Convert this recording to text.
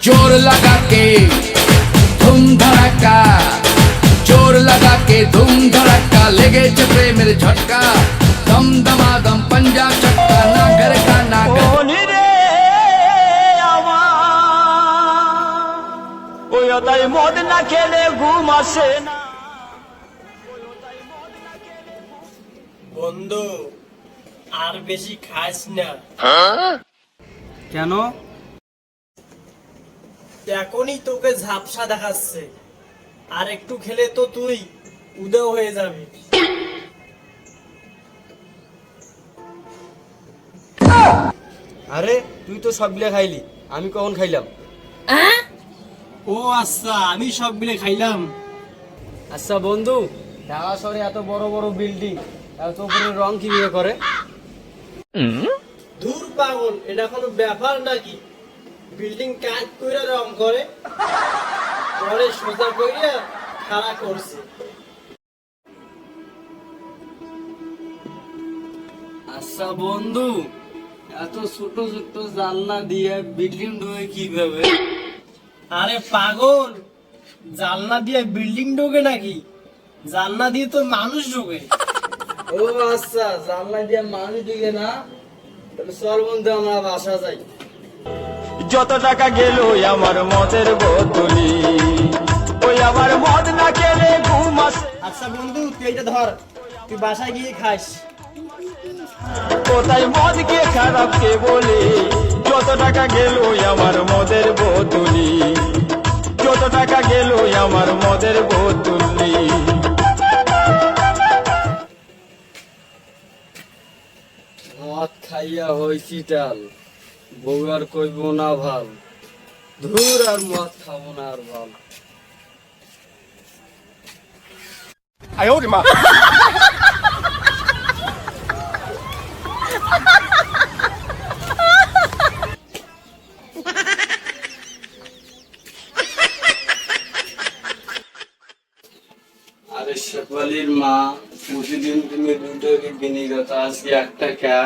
जोर लगा के धूम धड़का, जोर लगा के धूम धड़का, लेगे प्रेमेर झटका, दम दमादम पंजाब चक्का, नागर का नागर। তাই মদ না খেলে ঘুম আসে না। বন্ধু আর বেশি খাস না। কেন? এখনই তোকে ঝাপসা দেখাচ্ছে, আর একটু খেলে তো তুই উদয় হয়ে যাবি। আরে তুই তো সবগুলো খাইলি, আমি কখন খাইলাম? ও আচ্ছা, আমি সব মিলে খাইলাম। আচ্ছা বন্ধু, ঢাকা শহরে এত বড় বড় বিল্ডিং, এত উপরে রং কিভাবে করে? দূর পাগল, এটা কোনো ব্যাপার নাকি? বিল্ডিং কাজ কইরা রং করে, পরে সোজা কইরা খাড়া করছে। আচ্ছা বন্ধু, এত ছোট ছোট জানলা দিয়ে বিল্ডিং ঢোকে কিভাবে? আরে পাগল, জানলা দিয়ে বিল্ডিং ঢোকে নাকি? জানলা দিয়ে তো মানুষ ঢোকে। ও আচ্ছা, জানলা দিয়ে মানুষ ঢুকে না? তাহলে চল বন্ধু আমরা বাসা যাই। যত টাকা গেল আমার মদের বোতলি, ওই আমার মদ না খেলে ঘুম আসে। আচ্ছা বন্ধু, তুই এটা ধর, তুই বাসায় গিয়ে খাস। কোথায় মদ কে খারাপ কে বলে, যত টাকা গেল আমার মদের বোতলি, যত টাকা গেল আমার মদের বোতলি। মদ খাইয়া হইছি টাল, বউ আর কইব না ভাল, ধুর আর মদ খাবো না আর ভাল। আরে শেফালির মা, প্রতিদিন তুমি দুটো কিনে গেছো, আজকে একটা ক্যা?